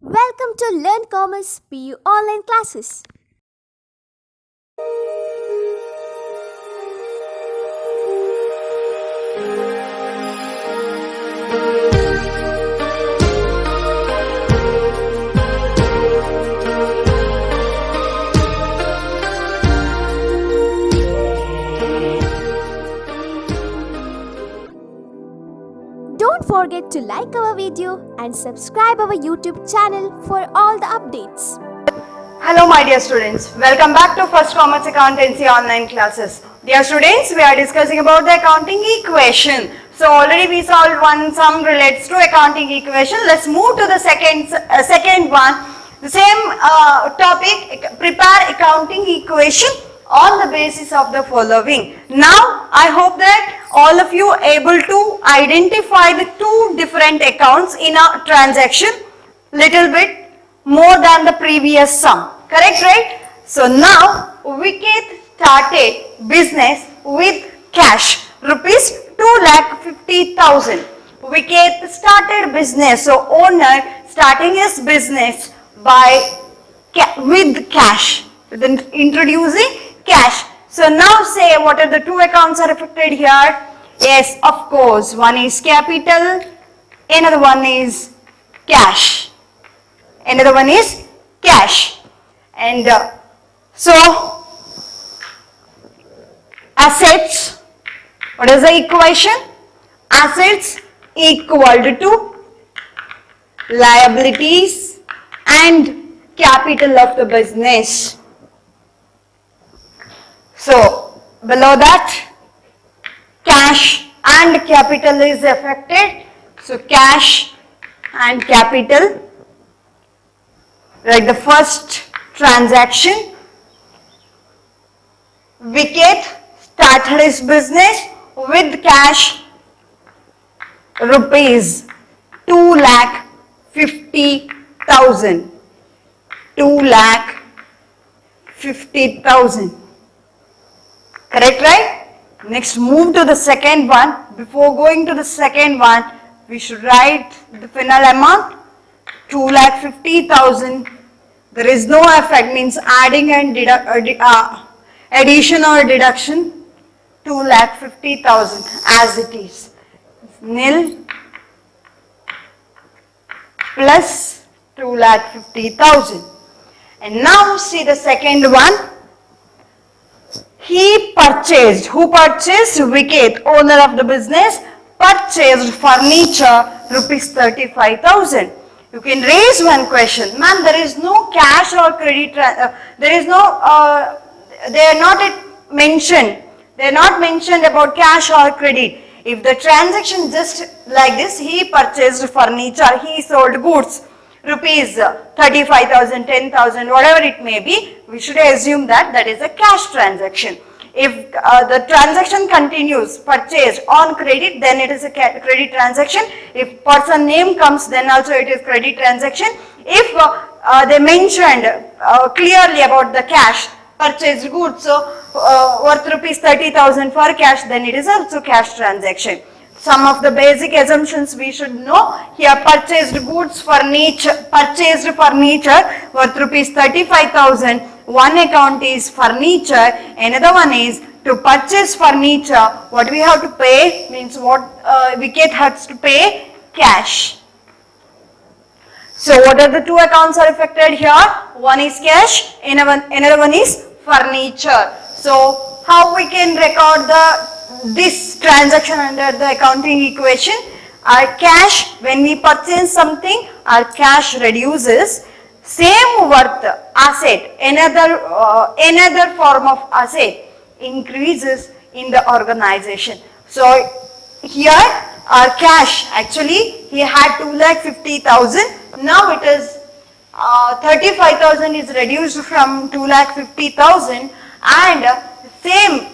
Welcome to Learn Commerce PU online classes. Don't forget to like our video and subscribe our YouTube channel for all the updates. Hello my dear students, welcome back to First Commerce Accountancy online classes. Dear students, we are discussing about the accounting equation. So already we solved one sum relates to accounting equation. Let's move to the second one. The same topic, prepare accounting equation on the basis of the following. Now I hope that all of you able to identify the two different accounts in a transaction little bit more than the previous sum. Correct, right? So now Viket started business with cash rupees 2,50,000. Viket started business, so owner starting his business with cash, then introducing cash. So now say what are the two accounts are affected here? Yes, of course, one is capital, another one is cash. Another one is cash. And so assets, what is the equation? Assets equal to liabilities and capital of the business. So below that cash and capital is affected. So cash and capital, like the first transaction, Viket started his business with cash rupees 2,50,000. 2,50,000. Correct, right? Next, move to the second one. Before going to the second one, we should write the final amount 2,50,000. There is no effect, means adding and addition or deduction. 2,50,000 as it is. Nil plus 2,50,000. And now see the second one. He purchased. Who purchased? Viket, owner of the business, purchased furniture rupees 35,000. You can raise one question, ma'am. There is no cash or credit. There is no. They are not mentioned. They are not mentioned about cash or credit. If the transaction just like this, he purchased furniture, he sold goods, rupees 35,000, 10,000, whatever it may be, we should assume that that is a cash transaction. If the transaction continues, purchase on credit, then it is a credit transaction. If person name comes, then also it is credit transaction. If they mentioned clearly about the cash, purchased goods, so worth rupees 30,000 for cash, then it is also cash transaction. Some of the basic assumptions we should know. Here purchased goods, purchased furniture worth rupees 35,000. One account is furniture, another one is to purchase furniture. What we have to pay means what Viket has to pay cash. So what are the two accounts are affected here? One is cash, another one is furniture. So how we can record this transaction under the accounting equation? Our cash, when we purchase something, our cash reduces. Same worth asset, another form of asset increases in the organization. So here our cash, actually he had 2,50,000. Now it is 35,000 is reduced from 2,50,000, and same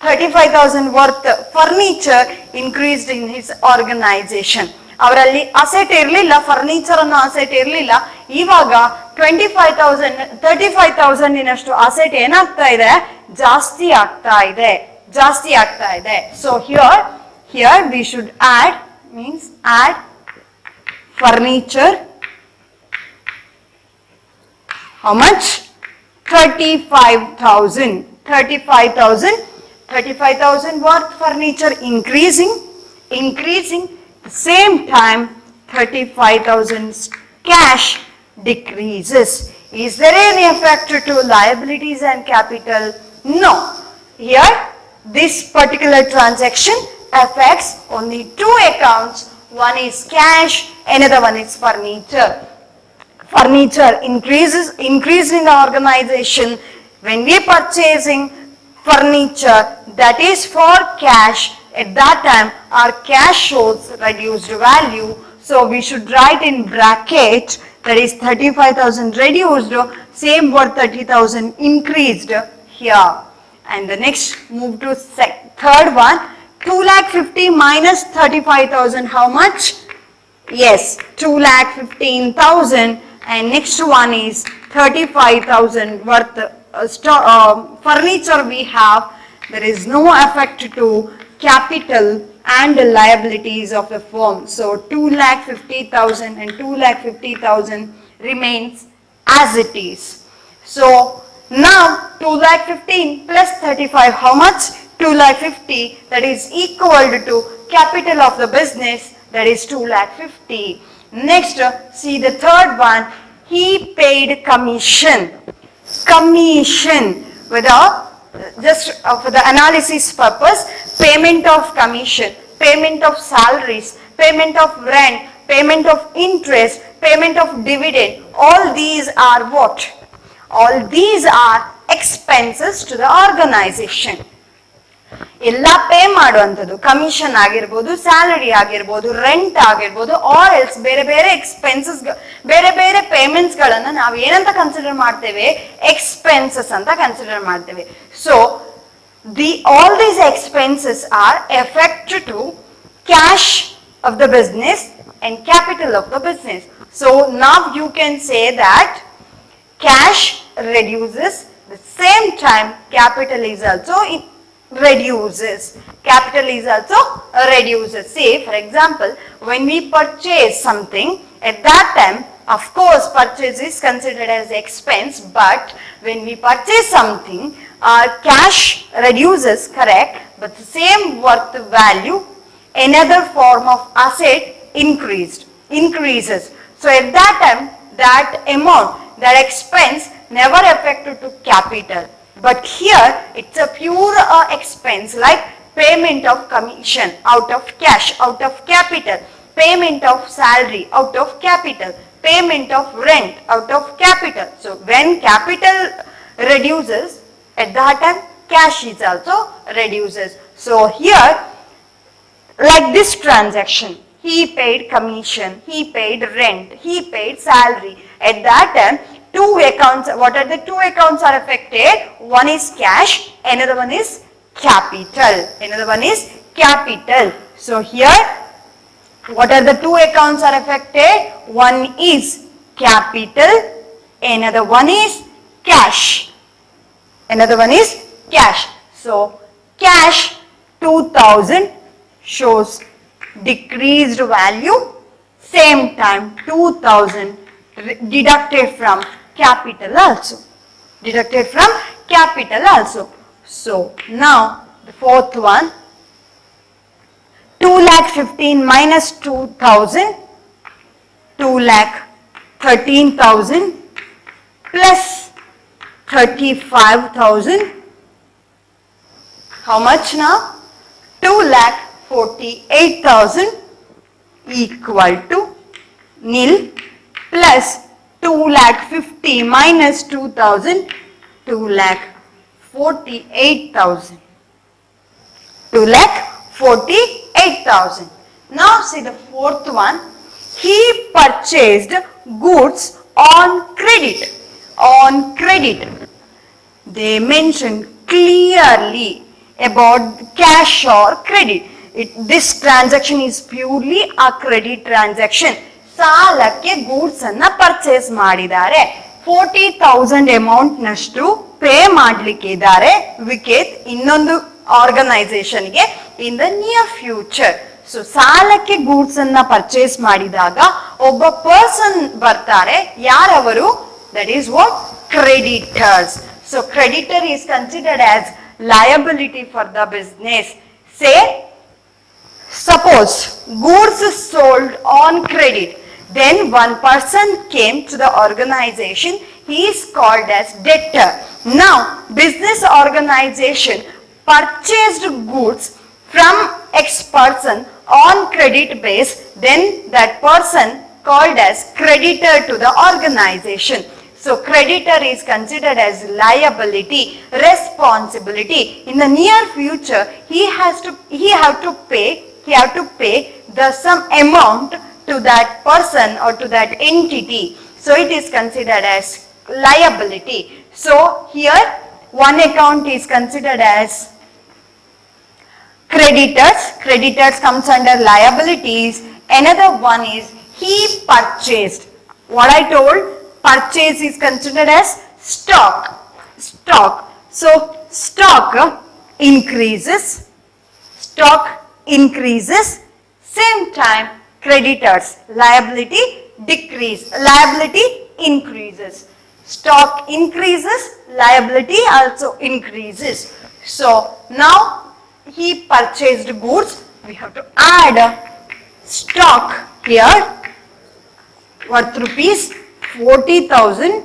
35,000 worth furniture increased in his organization. ಅವರಲ್ಲಿ asset ಇರಲಿಲ್ಲ, furniture ಅನ್ನೋ asset ಇರಲಿಲ್ಲ. ಇವಾಗ 35,000 ಇನ್ನಷ್ಟು asset ಏನಾಗ್ತಾ ಇದೆ? ಜಾಸ್ತಿ ಆಗ್ತಾ ಇದೆ. So here we should add, means add furniture How much? 35,000. 35,000 worth furniture increasing. The same time 35,000 cash decreases. Is there any effect to liabilities and capital? No. Here this particular transaction affects only two accounts. One is cash, another one is furniture. Furniture increased in the organization. When we purchasing furniture that is for cash, at that time our cash shows reduced value. So we should write in bracket, that is 35,000 reduced, same word 30,000 increased here. And the next move to third one, 2,50,000 minus 35,000, how much? Yes, 2,15,000. And next one is 35,000 worth furniture we have. There is no effect to capital and liabilities of the firm. So 2,50,000 and 2,50,000 remains as it is. So now 2,15,000 plus 35, how much? 2,50,000, that is equal to capital of the business, that is 2,50,000. Next, see the third one, he paid commission. Commission, just for the analysis purpose, payment of commission, payment of salaries, payment of rent, payment of interest, payment of dividend, all these are what? All these are expenses to the organization. ಎಲ್ಲ pay ಮಾಡುವಂಥದ್ದು, commission ಆಗಿರ್ಬೋದು, salary ಆಗಿರ್ಬೋದು, rent ಆಗಿರ್ಬೋದು, R else ಬೇರೆ ಬೇರೆ expenses, ಬೇರೆ ಬೇರೆ payments ಗಳನ್ನ ನಾವು ಏನಂತ ಕನ್ಸಿಡರ್ ಮಾಡ್ತೇವೆ? ಎಕ್ಸ್ಪೆನ್ಸಸ್ ಅಂತ ಕನ್ಸಿಡರ್ ಮಾಡ್ತೇವೆ. So all these expenses are effect to cash of the business and capital of the business. So now you can say that cash reduces, the same time capital is also reduces. Capital is also reduces. Say for example, when we purchase something, at that time of course purchase is considered as expense, but when we purchase something, our cash reduces, correct, but the same worth value, another form of asset increases. So at that time, that amount, that expense never affected to capital. But here it's a pure expense, like payment of commission out of cash, out of capital, payment of salary out of capital, payment of rent out of capital. So when capital reduces, at that time cash is also reduces. So here, like this transaction, he paid commission, he paid rent, he paid salary. At that time, two accounts, what are the two accounts are affected? One is cash, another one is capital. Another one is capital. So here, what are the two accounts are affected? One is capital, another one is cash. Another one is cash. So cash 2,000 shows decreased value, same time 2,000 deducted from capital also. Deducted from capital also. So now the fourth one, 2,15,000 minus 2,000, 2,13,000 plus 35,000. How much now? 2,48,000 equal to nil, plus 2,50,000 minus 2,000, 2,48,000. 2,48,000. Now see the fourth one. He purchased goods on credit. On credit. They mentioned clearly about cash or credit. This transaction is purely a credit transaction. ಸಾಲಕ್ಕೆ goods ಅನ್ನ purchase ಮಾಡಿದ್ದಾರೆ. 40,000 amount ನಷ್ಟು pay ಮಾಡ್ಲಿಕ್ಕೆ ಇದ್ದಾರೆ ವಿಕೇತ್ ಇನ್ನೊಂದು ಆರ್ಗನೈಸೇಷನ್ಗೆ in the near future. So ಸಾಲಕ್ಕೆ ಗೂಡ್ಸ್ ಅನ್ನ ಪರ್ಚೇಸ್ ಮಾಡಿದಾಗ ಒಬ್ಬ ಪರ್ಸನ್ ಬರ್ತಾರೆ. ಯಾರವರು? That is what creditors. So creditor is considered as liability for the business. Say, suppose goods sold on credit, then one person came to the organization, he is called as debtor. Now business organization purchased goods from X person on credit base, then that person called as creditor to the organization. So creditor is considered as liability, responsibility. In the near future, he have to pay the some amount to that person or to that entity. So it is considered as liability. So here one account is considered as creditors. Creditors comes under liabilities. Another one is he purchased. What I told, purchase is considered as stock. So stock increases. Same time creditors, liability increases. Stock increases, liability also increases. So now he purchased goods, we have to add stock here worth rupees 40,000.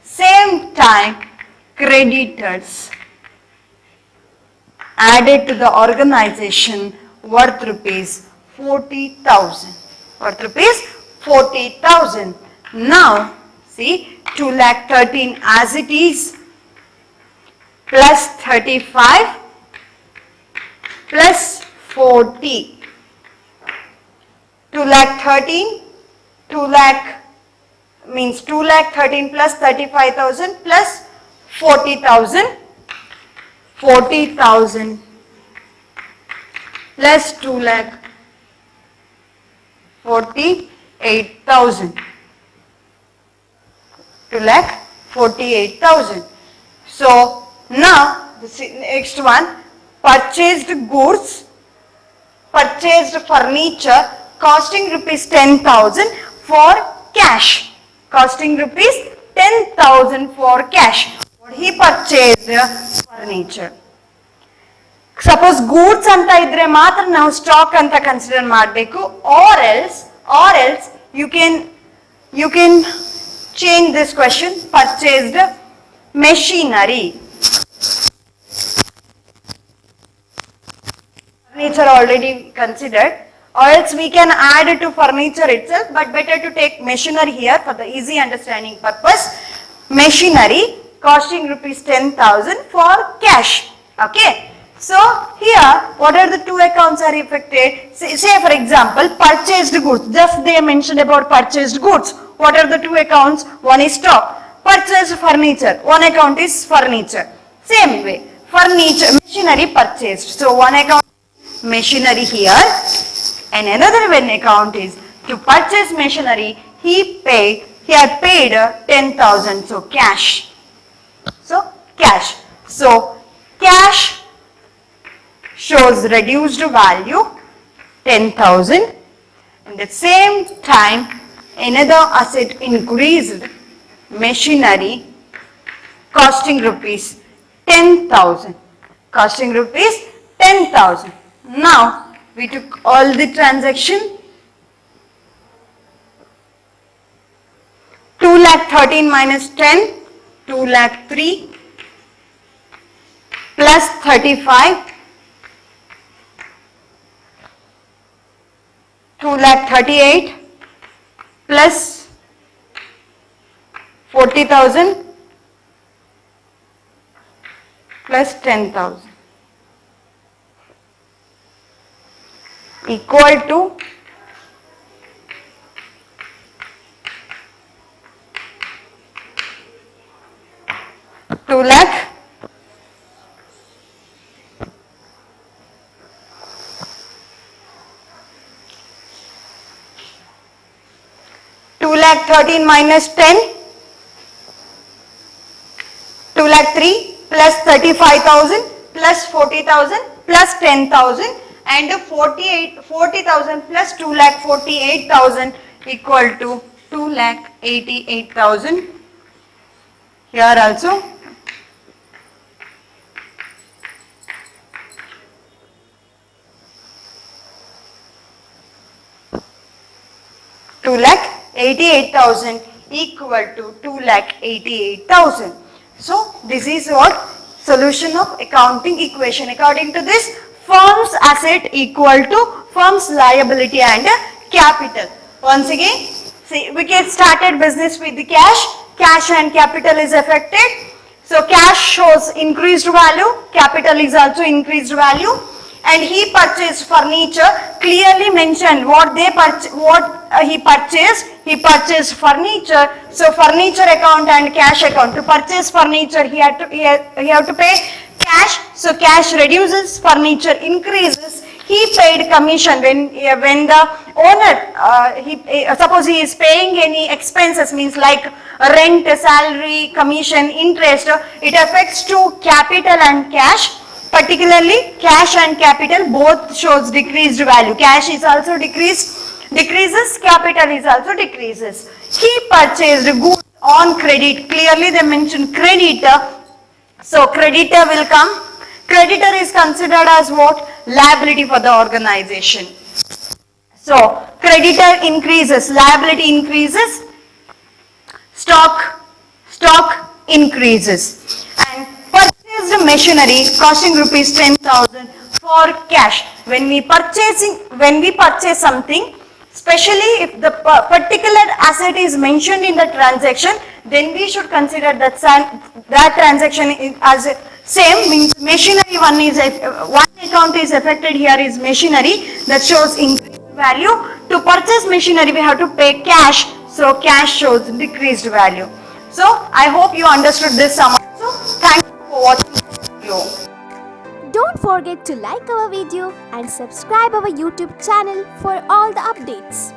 Same time creditors added to the organization worth rupees 40,000. Now see, 2,13,000 as it is, plus 35 plus 40. 2,13,000 means 2,13,000 plus 35,000 plus 40,000. 40,000 plus 2,48,000. 2,48,000. So now the next one, purchased goods, purchased furniture costing rupees 10,000 for cash. Costing rupees 10,000 for cash. What he purchased? Furniture. Suppose goods anta idre matra ನಾವು stock anta consider ಮಾಡಬೇಕು, or else you can change this question, purchased machinery. Furniture already considered, or else we can add to furniture itself, but better to take machinery here for the easy understanding purpose. Machinery costing rupees 10,000 for cash. Okay. So here what are the two accounts are affected? Say for example purchased goods. Just they mentioned about purchased goods. What are the two accounts? One is stock. Purchased furniture. One account is furniture. Same way. Furniture, machinery purchased. So one account machinery here, and another one account is to purchase machinery. He had paid 10,000. So cash. So cash shows reduced value 10,000. At the same time, another asset increased, machinery costing rupees 10,000. Costing rupees 10,000. Now we took all the transaction. 2,13,000 minus 10, 2,03,000 plus 35, 2,38,000 plus 40,000 plus 10,000 equal to 2 lakh 2,13,000 minus 10, 2,03,000 plus 35,000 plus 40,000 plus 10,000 and 40,000 plus 2,48,000 equal to 2,88,000. Here also. Two lakh 88,000 equal to 2,88,000. So this is what solution of accounting equation. According to this, firm's asset equal to firm's liability and capital. Once again, see, we get started business with the cash. Cash and capital is affected. So cash shows increased value, capital is also increased value. And he purchased furniture, clearly mentioned what he purchased. He purchased furniture. So furniture account and cash account. To purchase furniture, he have to pay cash. So cash reduces, furniture increases. He paid commission when the owner, suppose he is paying any expenses, means like rent, salary, commission, interest, it affects to capital and cash. Particularly cash and capital both shows decreased value. Cash is also decreases, capital is also decreases. He purchased goods on credit. Clearly they mention creditor. So creditor will come. Creditor is considered as what? Liability for the organization. So creditor increases, liability increases, stock increases. And purchased machinery costing rupees 10,000 for cash. When we purchase something, especially if the particular asset is mentioned in the transaction, then we should consider that transaction as same, means machinery one account is affected here is machinery, that shows increased value. To purchase machinery we have to pay cash, so cash shows decreased value. So I hope you understood this sum also. Thank you for watching this video. Don't forget to like our video and subscribe our YouTube channel for all the updates.